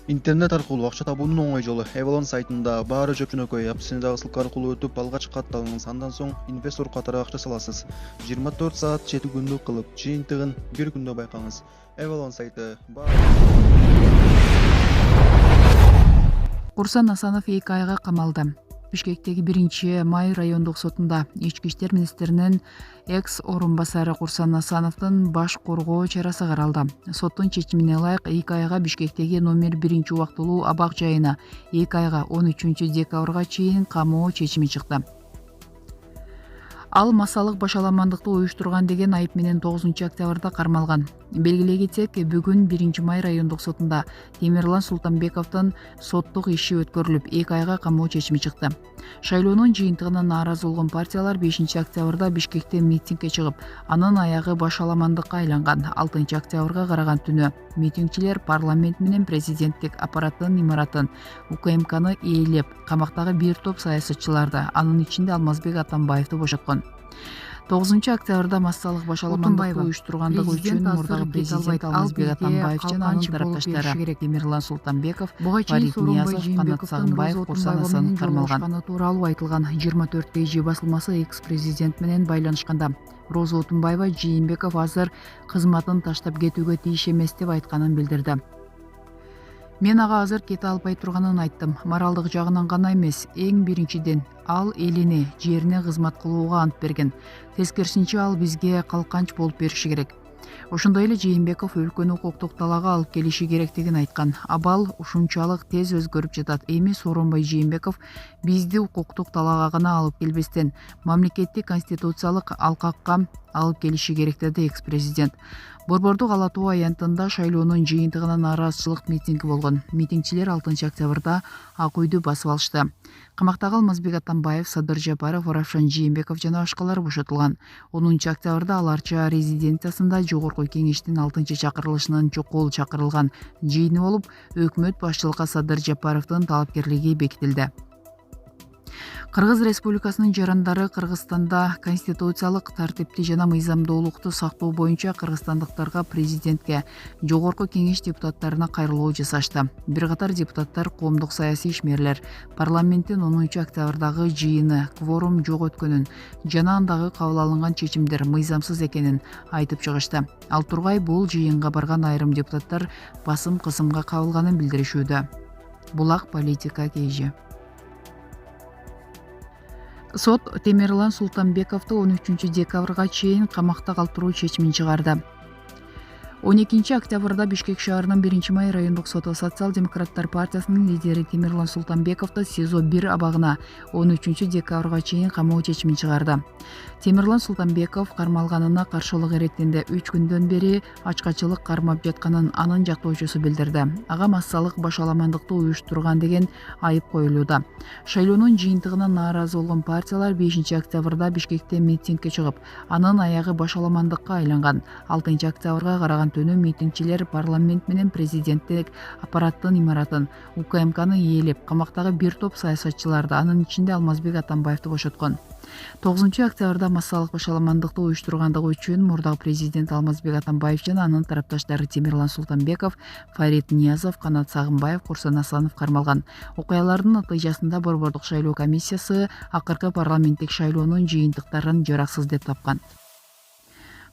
Интернет аркылуу акча табуунун оңой жолу. Avalon сайтында баары жөпжөнөкөй. Апсиндагы ссылка аркылуу өтүп, алгач катталыңыз. Андан соң инвестор катары акча саласыз. 24 саат 7 күндүк кылып, жыйынтыгын 1 күндө байкаңыз. Avalon сайты. Курсан Асанов 2 айга камалды. Бишкектеги 1-май райондук сотунда ички иштер министринин экс орун басары Курсан Асановдун баш коргоо чарасы каралды. Соттун чечимине ылайык 2 айга Бишкектеги номер 1 убактылуу абак жайына 2 айга 13 декабрга чейин камоо чечими чыкты. Ал массалык башаламандыкты уюштурган деген айып менен 9 октябрда кармалган. Белгилей кетсек, бүгүн 1-май райондук сотунда Темирлан Султанбековдун соттук иши өткөрүлүп, 2 айга камоо чечими чыкты. Шайлоонун жыйынтыгына нааразы болгон партиялар 5 октябрда Бишкекте митингге чыгып, анын аягы башаламандыкка айланган. 6 октябрга караган түнү митингчилер парламент менен президенттик аппараттын имаратын, УКМКны ээлеп, камактагы бир топ саясатчыларды, анын ичинде Алмазбек Атамбаевди бошоткон. 9 октябрда массалык башаламандыкты уюштургандыгы үчүн мурдагы президент Алмазбек Атамбаев жана анын тарапташтары Темирлан Султанбеков, Фарид Ниязов, Канат Сагынбаев, Курсан Асанов кармалган. Тууралуу айтылган 24 KG басылмасы экс-президент менен байланышканда Роза Отунбаева Жээнбеков азыр кызматын таштап кетүүгө тийиш эмес деп айтканын билдирди. Мен ага азыр кете албай турганын айттым. Моралдык жагынан гана эмес, эң биринчиден ал элине, жерине кызмат кылууга ант берген. Тескерисинче ал бизге калканч болуп бериши керек. Ошондой эле Жээнбеков өлкөнү укуктук талаага алып келиши керектигин айткан. Абал ушунчалык тез өзгөрүп жатат. Эми Сооронбай Жээнбеков бизди укуктук талаага гана алып келбестен, мамлекеттик конституциялык алкакка алып келиши керек, деди экс-президент. Борбордук Ала Тоо аянтында шайлоонун жыйынтыгына нааразычылык митинги болгон. Митингчилер 6 октябрда Ак үйдү басып алышты. Камактагы Алмазбек Атамбаев, Садыр Жапаров, Равшан Жээнбеков жана башкалар бошотулган. 10 октябрда аларча резиденциясында Жогорку Кеңештин 6-чакырылышынын чокол чакырылган жыйыны болуп, өкмөт башчылыкка Садыр Жапаровдун талапкерлиги бекитилди. Кыргыз Республикасынын жарандары Кыргызстанда конституциялык тартипти жана мыйзамдуулукту сактоо боюнча кыргызстандыктарга президентке, Жогорку Кеңеш депутаттарына кайрылуу жасашты. Бир катар депутаттар коомдук саясий ишмерлер парламенттин 10 октябрдагы жыйыны кворум жок өткөнүн жана андагы кабыл алынган чечимдер мыйзамсыз экенин айтып чыгышты. Ал тургай бул жыйынга барган айрым депутаттар басым кысымга кабылганын билдиришүүдө. Булак политика KG. Сот Темирлан Султанбековду 13 декабрга чейин камакта калтыруу чечимин чыгарды. 12 октябрда Бишкек шаарынын 1-май райондук соту Социал-демократтар партиясынын лидери Темирлан Султанбековду СИЗО 1 абагына 13 декабрга чейин камоо чечимин чыгарды. Темирлан Султанбеков кармалганына каршылык эреттинде 3 күндөн бери ачкачылык кармап жатканын анын жактоочусу билдирди. Ага массалык башаламандыкты уюштурган деген айып коюлууда. Шайлоонун жыйынтыгына нааразы болгон партиялар 5 октябрда Бишкекте митингге чыгып, анын аягы башаламандыкка айланган. 6 октябрга караган түнү митингчилер парламент менен президенттик аппараттын имаратын, УКМКны ээлеп, камактагы бир топ саясатчыларды, анын ичинде Алмазбек Атамбаевди бошоткон. 9 октябрда массалык башаламандыкты уюштургандыгы үчүн мурдагы президент Алмазбек Атамбаев жана анын тарапташтары Темирлан Султанбеков, Фарид Ниязов, Канат Сагынбаев, Курсан Асанов кармалган. Окуялардын натыйжасында борбордук шайлоо комиссиясы акыркы парламенттик шайлоонун жыйынтыктарын жараксыз деп тапкан.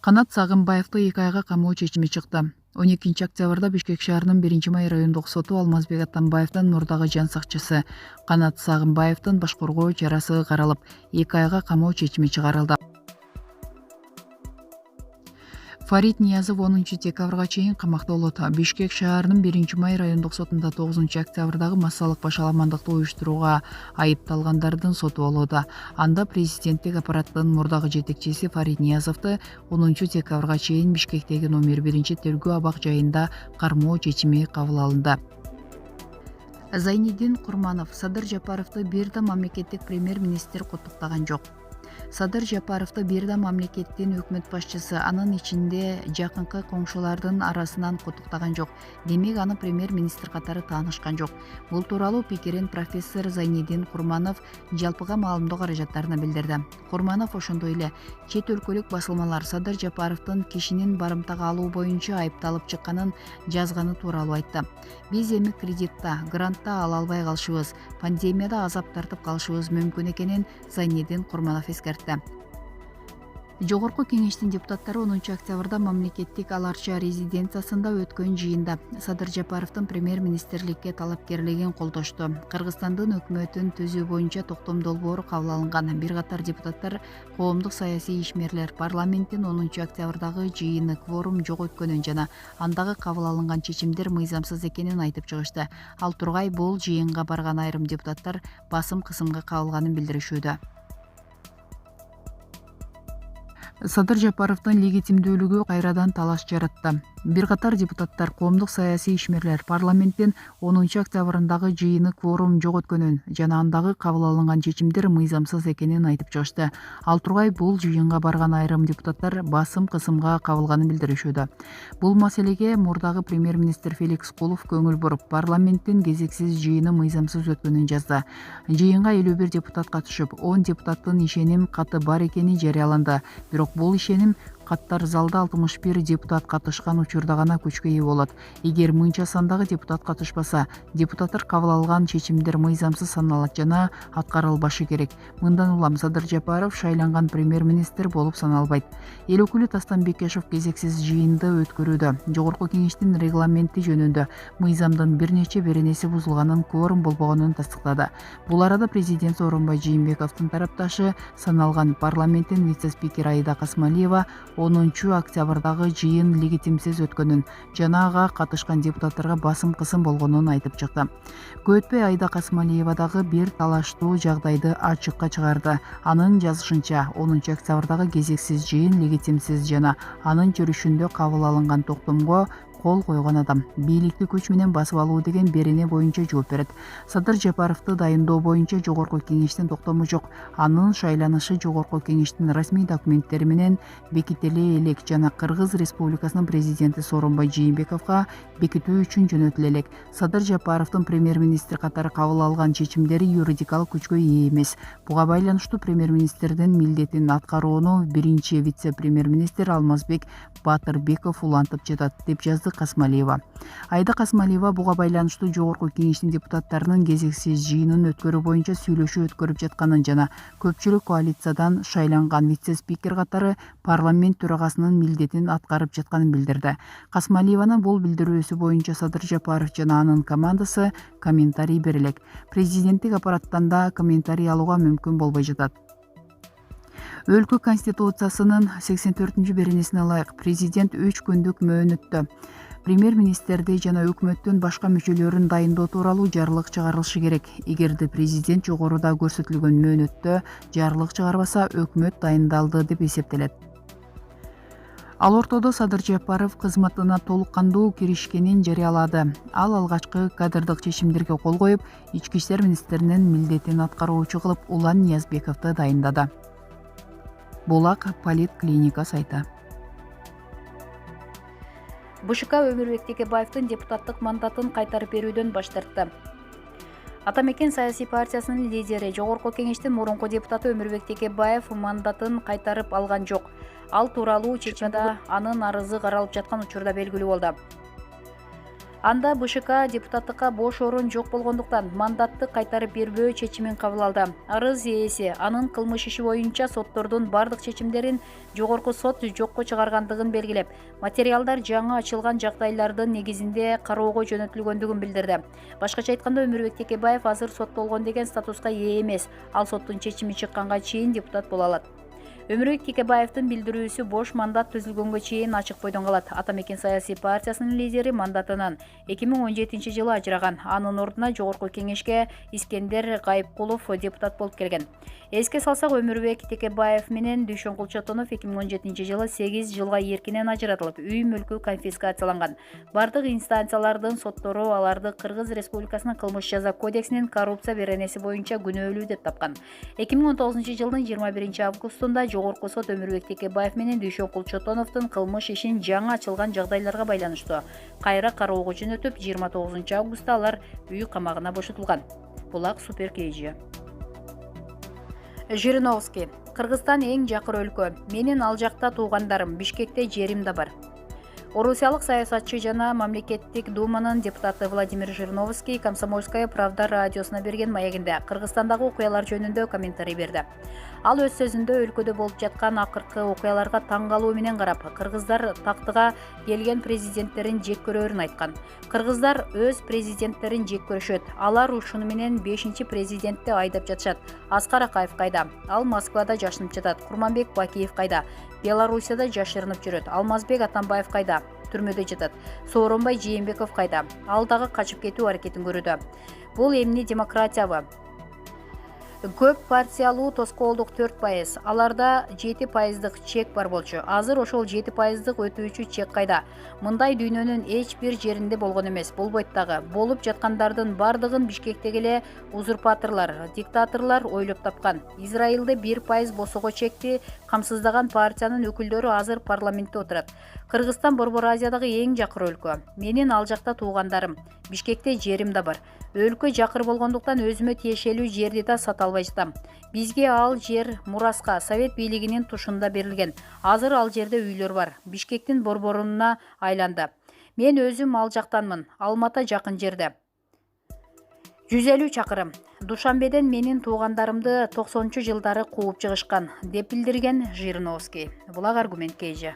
Канат Сагынбаевди 2 айга камоо чечими чыкты. 12 октябрда Бишкек шаарынын 1-май райондук соту Алмазбек Атамбаевдин мурдагы жан сакчысы Канат Сагынбаевдин баш коргоо чарасы каралып, 2 айга камоо чечими чыгарылды. Фарид Ниязов 10 декабрга чейин камакта болот. Бишкек шаарынын 1-май райондук сотунда 9 октябрдагы массалык башаламандыкты уюштурууга айыпталгандардын соту болууда. Анда президенттик аппараттын мурдагы жетекчиси Фарид Ниязовду 10 декабрга чейин Бишкектеги номер 1 тергөө абак жайында кармоо чечими кабыл алынды. Зайниддин Курманов Садыр Жапаровду бир да мамлекеттик премьер-министр куттуктаган жок. Садыр Жапаровду бир да мамлекеттин өкмөт башчысы, анын ичинде жакынкы коңшулардын арасынан куттуктаган жок. Демек аны премьер-министр катары таанышкан жок. Бул тууралуу пикирин профессор Зайнидин Курманов жалпыга маалымдоо каражаттарына билдирди. Курманов ошондой эле чет өлкөлүк басылмалар Садыр Жапаровдун кишинин барымтага алуу боюнча айыпталып чыкканын жазганы тууралуу айтты. Биз эми кредитта, грантта ала албай калышыбыз, пандемияда азап тартып калышыбыз мүмкүн экенин Зайнидин Курманов эскертти. Жогорку кеңештин депутаттары 10 октябрда мамлекеттик аларча резиденциясында өткөн жыйында Садыр Жапаровдун премьер-министрликке талапкерлигин колдошту. Кыргызстандын өкмөтүн түзүү боюнча токтом долбоору кабыл алынган. Бир катар депутаттар коомдук саясий ишмерлер парламенттин 10 октябрдагы жыйыны кворум жок өткөнүн жана андагы кабыл алынган чечимдер мыйзамсыз экенин айтып чыгышты. Ал тургай бул жыйынга барган айрым депутаттар басым кысымга кабылганын билдиришүүдө. Садыр Жапаровдун легитимдүүлүгү кайрадан талаш жаратты. Бир катар депутаттар коомдук саясий ишмерлер парламенттин 10 октябрындагы жыйыны кворум жок өткөнүн жана андагы кабыл алынган чечимдер мыйзамсыз экенин айтып чыгышты. Ал тургай бул жыйынга барган айрым депутаттар басым кысымга кабылганын билдиришүүдө. Бул маселеге мурдагы премьер-министр Феликс Кулов көңүл буруп, парламенттин кезексиз жыйыны мыйзамсыз өткөнүн жазды. Жыйынга 51 депутат катышып, 10 депутаттын ишеним каты бар экени жарыяланды. Бирок бул ишеним каттар залда 61 депутат катышкан учурда гана күчкө ээ болот. Эгер мынча сандагы депутат катышпаса, депутаттар кабыл алган чечимдер мыйзамсыз саналат жана аткарылбашы керек. Мындан улам Садыр Жапаров шайланган премьер-министр болуп саналбайт. Эл өкүлү Тастан Бекешев кезексиз жыйынды өткөрүүдө жогорку кеңештин регламенти жөнүндө мыйзамдын бир нече беренеси бузулганын, кворум болбогонун тастыктады. Бул арада президент Сооронбай Жээнбековдун тарапташы саналган парламенттин вице-спикери Аида Касмалиева 10 октябрдагы жыйын легитимсиз өткөнүн жана ага катышкан депутаттарга басым кысым болгонун айтып чыкты. Көп өтпөй Аида Касмалиева дагы бир талаштуу жагдайды ачыкка чыгарды. Анын жазышынча 10 октябрдагы кезексиз жыйын легитимсиз жана анын жүрүшүндө кабыл алынган токтомго кол койгон адам бийликти күч менен басып алуу деген берене боюнча жооп берет. Садыр Жапаровду дайындоо боюнча жогорку кеңештин токтому жок. Анын шайланышы жогорку кеңештин расмий документтери менен бекитиле элек жана Кыргыз Республикасынын президенти Сооронбай Жээнбековго бекитүү үчүн жөнөтүлө элек. Садыр Жапаровдун премьер-министр катары кабыл алган чечимдери юридикалык күчкө ээ эмес. Буга байланыштуу премьер-министрдин милдетин аткарууну биринчи вице-премьер-министр Алмазбек Батырбеков улантып жатат, деп жазды Касмалиева. Айда Касмалиева буга байланыштуу жогорку кеңештин депутаттарынын кезексиз жыйынын өткөрүү боюнча сүйлөшүү өткөрүп жатканын жана көпчүлүк коалициядан шайланган вице-спикер катары парламент төрагасынын милдетин аткарып жатканын билдирди. Касмалиеванын бул билдирүүсү боюнча Садыр Жапаров жана анын командасы комментарий бере элек. Президенттик аппараттан да комментарий алууга мүмкүн болбой жатат. Өлкө конституциясынын 84 беренесине ылайык президент 3 күндүк мөөнөттө премьер-министрди жана өкмөттүн башка мүчөлөрүн дайындоо тууралуу жарлык чыгарылышы керек. Эгерде президент жогоруда көрсөтүлгөн мөөнөттө жарлык чыгарбаса, өкмөт дайындалды деп эсептелет. Ал ортодо Садыр Жапаров кызматына толук кандуу киришкенин жарыялады. Ал алгачкы кадрдык чечимдерге кол коюп, ички иштер министринин милдетин аткаруучу кылып Улан Ниязбековду дайындады. Булак Политклиника сайты. БШК Өмүрбек Текебаевдин депутаттык мандатын кайтарып берүүдөн баш тартты. Атамекен саясий партиясынын лидери, жогорку кеңештин мурунку депутаты Өмүрбек Текебаев мандатын кайтарып алган жок. Ал тууралуу чечимде анын арызы каралып жаткан учурда белгилүү болду. Анда БШК депутаттыкка бош орун жок болгондуктан мандатты кайтарып бербөө чечимин кабыл алды. Арыз ээси анын кылмыш иши боюнча соттордун бардык чечимдерин жогорку сот жокко чыгаргандыгын белгилеп, материалдар жаңы ачылган жагдайлардын негизинде кароого жөнөтүлгөндүгүн билдирди. Башкача айтканда, Өмүрбек Текебаев азыр соттолгон деген статуска ээ эмес. Ал соттун чечими чыкканга чейин депутат боло алат. Өмүрбек Текебаевдин билдирүүсү бош мандат түзүлгөнгө чейин ачык бойдон калат. Атамекен саясий партиясынын лидери мандатынан 2017 жылы ажыраган. Анын ордуна жогорку кеңешке Искендер Гайыпкулов депутат болуп келген. Эске салсак, Өмүрбек Текебаев менен Дүйшөнкул Чотонов 2017 жылы 8 жылга эркинен ажыратылып, үй мүлкү конфискацияланган. Бардык инстанциялардын соттору аларды Кыргыз Республикасынын кылмыш жаза кодексинин коррупция беренеси боюнча күнөөлүү деп тапкан. 2019 жылдын 21 августунда жогорку сот Өмүрбек Текебаев менен Дүйшөнкул Чотоновдун кылмыш ишин жаңы ачылган жагдайларга байланыштуу кайра кароого жөнөтүп, 29 августта алар үй камагына бошотулган. Булак Супер KG. Жириновский. Кыргызстан эң жакыр өлкө. Менин ал жакта туугандарым, Бишкекте жерим да бар. Орусиялык саясатчы жана мамлекеттик думанын депутаты Владимир Жириновский Комсомольская правда радиосуна берген маегинде Кыргызстандагы окуялар жөнүндө комментарий берди. Ал өз сөзүндө өлкөдө болуп жаткан акыркы окуяларга таң калуу менен карап, кыргыздар тактыга келген президенттерин жек көрөрүн айткан. Кыргыздар өз президенттерин жек көрүшөт. Алар ушуну менен 5-чи президентти айдап жатышат. Аскар Акаев кайда? Ал Москвада жашынып жатат. Курманбек Бакиев кайда? Белоруссияда жашырынып жүрөт. Алмазбек Атамбаев кайда? Түрмөдө жатат. Сооронбай Жээнбеков кайда? Ал дагы качып кетүү аракетин көрүүдө. Бул эмне демократиябы? Көп партиялуу тоскоолдук 4%, аларда 7%дык чек бар болчу. Азыр ошол 7%дык өтүүчү чек кайда? Мындай дүйнөнүн эч бир жеринде болгон эмес. Болбойт дагы. Болуп жаткандардын бардыгын Бишкектеги эле узурпаторлор, диктаторлор ойлоп тапкан. Израилде 1% босого чекти камсыздаган партиянын өкүлдөрү азыр парламентте отурат. Кыргызстан Борбор Азиядагы эң жакыр өлкө. Менин ал жакта туугандарым, Бишкекте жерим да бар. Өлкө жакыр болгондуктан өзүмө тиешелүү жерди да сата албай жатам. Бизге ал жер мураска Совет бийлигинин тушунда берилген. Азыр ал жерде үйлөр бар. Бишкектин борборуна айланды. Мен өзүм ал жактанмын. Алмата жакын жерде. 150 чакырым. Душанбеден менин туугандарымды 90-жылдары кууп чыгышкан, деп билдирген Жириновский. Булак Аргумент KG.